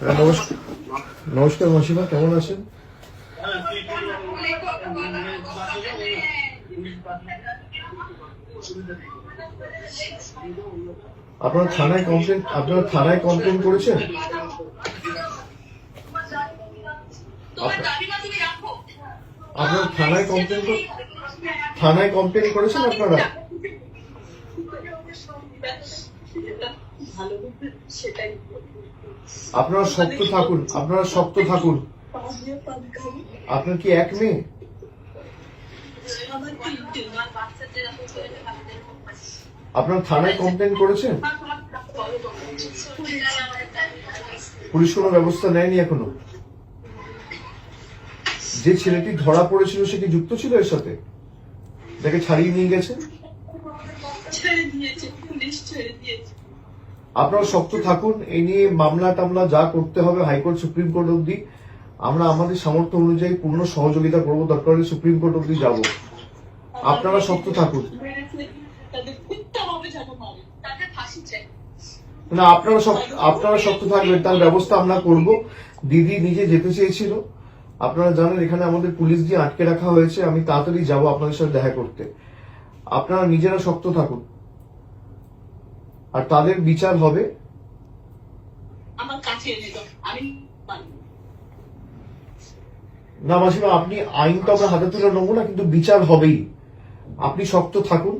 নমস্কার নমস্কার মাসিমা, কেমন আছেন? আপনারা থানায় কমপ্লেন করেছেন? আপনারা থানায় কমপ্লেন করেছেন আপনারা? আপনারা শক্ত থাকুন। আপনার কি এক মেয়ে? আপনার থানায় কমপ্লেন করেছেন? পুলিশ কোনো ব্যবস্থা নেয়নি এখনো? যে ছেলেটি ধরা পড়েছিল সে কি যুক্ত ছিল এর সাথে? তাকে ছাড়িয়ে নিয়ে গেছে? আপনারা শক্ত থাকুন। এই নিয়ে মামলা টামলা যা করতে হবে হাইকোর্ট সুপ্রিম কোর্ট অব্দি আমরা আমাদের সামর্থ্য অনুযায়ী পূর্ণ সহযোগিতা করবো। দরকার হলে সুপ্রিম কোর্ট অব্দি যাব। আপনারা শক্ত থাকুন। না, আপনারা শক্ত থাকবেন, তার ব্যবস্থা আমরা করব। দিদি নিজে যেতে চেয়েছিল, আপনারা জানেন এখানে আমাদের পুলিশ দিয়ে আটকে রাখা হয়েছে। আমি তাড়াতাড়ি যাব আপনাদের সাথে দেখা করতে। আপনারা নিজেরা শক্ত থাকুন, আর তাদের বিচার হবে। না মাসিমা, আপনি আইন তো আমরা হাতে তুলে নেবো না, কিন্তু বিচার হবেই। আপনি শক্ত থাকুন।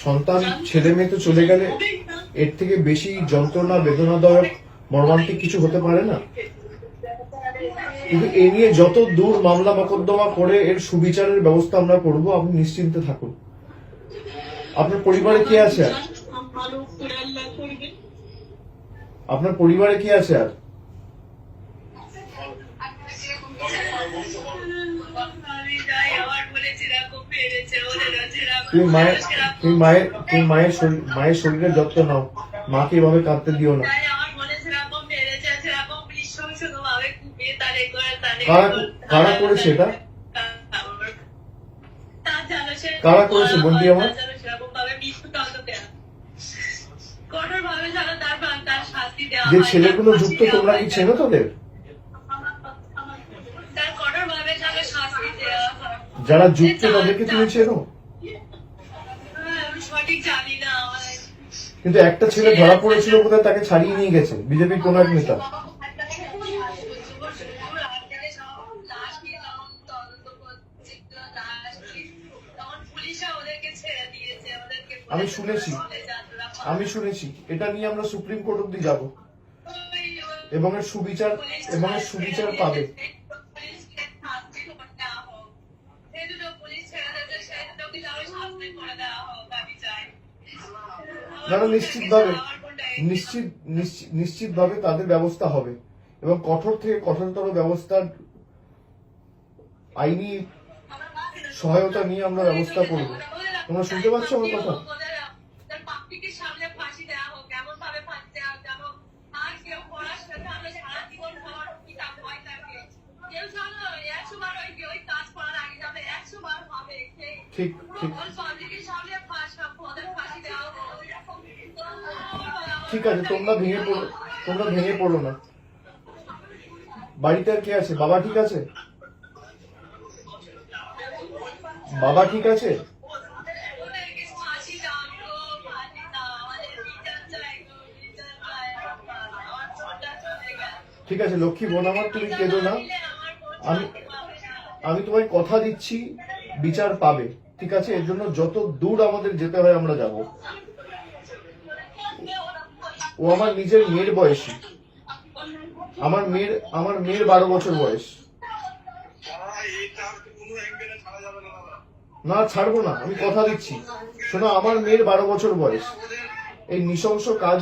সন্তান ছেলে মেয়ে তো চলে গেলে এর থেকে বেশি যন্ত্রণা বেদনাদায়ক মর্মান্তিক কিছু হতে পারে না। কিন্তু এ নিয়ে যত দূর মামলা মোকদ্দমা করে এর সুবিচারের ব্যবস্থা আমরা করব। আপনি নিশ্চিন্তে থাকুন। আপনার পরিবারে কে আছে আর? আপনার পরিবারে কে আছে আর? তুমি মায়ের শরীরের যত্ন নাও। মাকে এভাবে কাঁদতে দিও না। কারা করেছে এটা? কারা করেছে বন্দি আমার? যে ছেলেগুলো যুক্ত, তোমরা কি চেনো তাদের? যারা যুক্ত তাদেরকে তুমি চেনো? কিন্তু একটা ছেলে ধরা পড়েছিল কোথায়, তাকে ছাড়িয়ে নিয়ে গেছে বিজেপির কোন এক নেতা। আমি শুনেছি এটা নিয়ে আমরা সুপ্রিম কোর্ট অব্দি যাব এবং এর সুবিচার পাবে। না, নিশ্চিতভাবে তাদের ব্যবস্থা হবে এবং কঠোর থেকে কঠোরতর ব্যবস্থার আইনি সহায়তা নিয়ে আমরা ব্যবস্থা করব। তোমরা শুনতে পাচ্ছ আমার কথা? ঠিক আছে, তোমরা ভেঙে পড়ো না। বাড়িতে আর কে আছে? বাবা ঠিক আছে? ঠিক আছে লক্ষ্মী বোন আমার, তুমি কেঁদো না। আমি তোমায় কথা দিচ্ছি বিচার পাবে, ঠিক আছে? এর জন্য যত দূর আমাদের যেতে হয় আমরা যাব। ও আমার নিজের মেয়ের বয়সী। আমার মেয়ের 12 বছর বয়স। না, ছাড়বো না, আমি কথা দিচ্ছি। শোনো, আমার মেয়ের 12 বছর বয়স। এই নৃশংস কাজ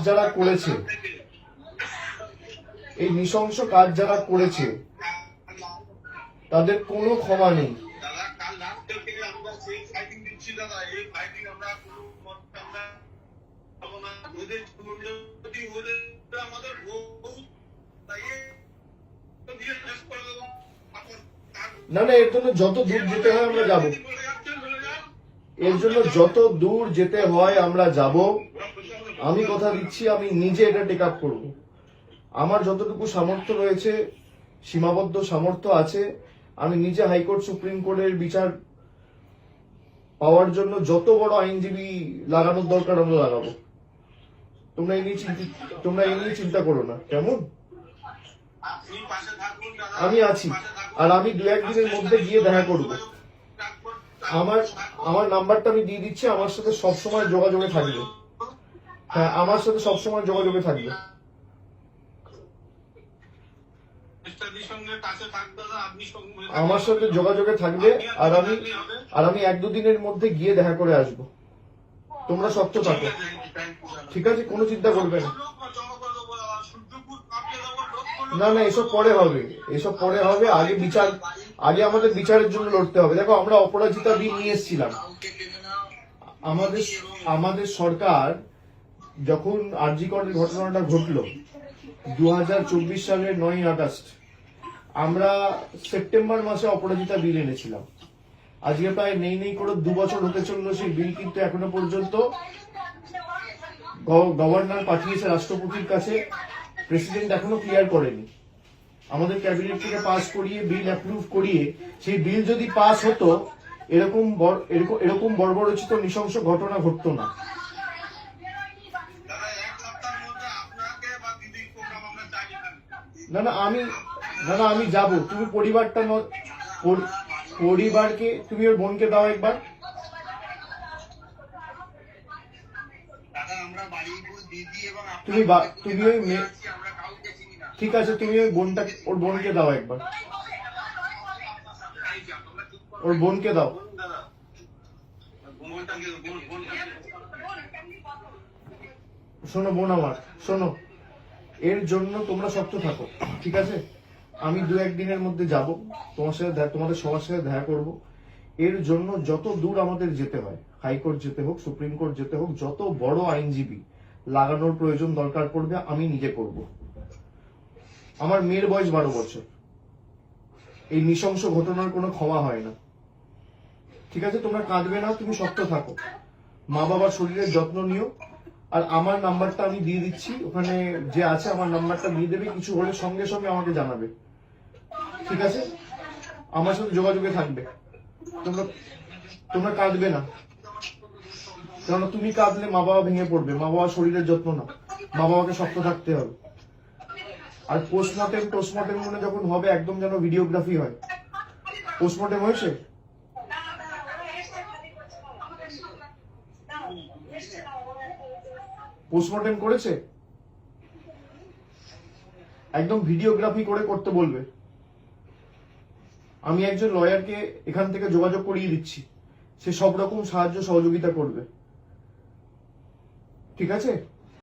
যারা করেছে তাদের কোনো ক্ষমা নেই। না, এর জন্য যত দূর যেতে হয় আমরা যাব। এর জন্য যত দূর যেতে হয় আমরা যাব। আমি কথা দিচ্ছি আমি নিজে এটা টেক আপ করবো। আমার যতটুকু সামর্থ্য রয়েছে, সীমাবদ্ধ সামর্থ্য আছে, আমি নিজে হাইকোর্ট সুপ্রিম কোর্টের বিচার পাওয়ার জন্য যত বড় আইনজীবী লাগানোর দরকার আমরা লাগাবো। তোমরা এই নিয়ে চিন্তা করো না, কেমন? আমি আছি, আর আমি 2-1 দিনের মধ্যে গিয়ে দেখা করব। আমার নাম্বারটা আমি দিয়ে দিচ্ছি, আমার সাথে সবসময় যোগাযোগে থাকবে। হ্যাঁ, আমার সাথে সবসময় যোগাযোগে থাকবে। আমার সাথে যোগাযোগে থাকবে, আর আমি 1-2 দিনের মধ্যে গিয়ে দেখা করে আসবো। তোমরা শক্ত থাকো, ঠিক আছে? কোনো চিন্তা করবে না। না না, এসব পরে হবে, এসব পরে হবে। আগে আমাদের বিচারের জন্য লড়তে হবে। দেখো, আমরা অপরাজিতা বিল নিয়ে এসেছিলাম। আমাদের সরকার যখন আরজি করের ঘটনাটা ঘটলো 2024 সালের 9ই আগস্ট, আমরা সেপ্টেম্বর মাসে অপরাজিতা বিল এনেছিলাম। আজকে প্রায় নেই করে 2 বছর হতে চললো সেই বিল, কিন্তু এখনো পর্যন্ত গভর্নর পাঠিয়েছে রাষ্ট্রপতির কাছে, প্রেসিডেন্ট এখনো ক্লিয়ার করেনি। আমাদের ক্যাবিনেট থেকে পাস করিয়ে বিল অ্যাপ্রুভ করিয়ে, সেই বিল যদি পাস হতো এরকম বর্বরচিত নৃশংস ঘটনা ঘটতো না। না না, আমি যাব। তুমি পরিবারকে তুমি ওর বোনকে দাও একবার। তুমি ওই ঠিক আছে, তুমি ওর বোনকে দাও একবার, ওর বোনকে দাও। শোনো বোন আমার, শোনো, এর জন্য তোমরা শক্ত থাকো, ঠিক আছে? আমি 2-1 দিনের মধ্যে যাব, তোমাদের সবার সাথে দেখা করব। এর জন্য যত দূর আমাদের যেতে হয়, হাইকোর্ট যেতে হোক, সুপ্রিম কোর্ট যেতে হোক, যত বড় আইনজীবী লাগানোর প্রয়োজন দরকার পড়বে আমি নিজে করব। আমার মেয়ের বয়স 12 বছর। এই নৃশংস ঘটনার কোনো ক্ষমা হয় না, ঠিক আছে? তোমরা কাঁদবে না, তুমি শক্ত থাকো, মা বাবার শরীরের যত্ন নিও। আর আমার নাম্বারটা আমি দিয়ে দিচ্ছি, ওখানে যে আছে আমার নাম্বারটা দিয়ে দেবে, কিছু হলে সঙ্গে সঙ্গে আমাকে জানাবে, ঠিক আছে? আমার সাথে যোগাযোগে থাকবে। তোমরা কাঁদবে না, কেননা তুমি কাঁদলে মা বাবা ভেঙে পড়বে। মা বাবার শরীরের যত্ন না, মা বাবাকে শক্ত থাকতে হবে। আর পোস্টমর্টেম মনে যখন হবে, একদম যেন ভিডিওগ্রাফি হয়। পোস্টমর্টেম হয়েছে? পোস্টমর্টেম করেছে? একদম ভিডিওগ্রাফি করে করতে বলবে। আমি একজন লয়ারকে এখান থেকে যোগাযোগ করিয়ে দিচ্ছি, সে সব রকম সাহায্য সহযোগিতা করবে, ঠিক আছে?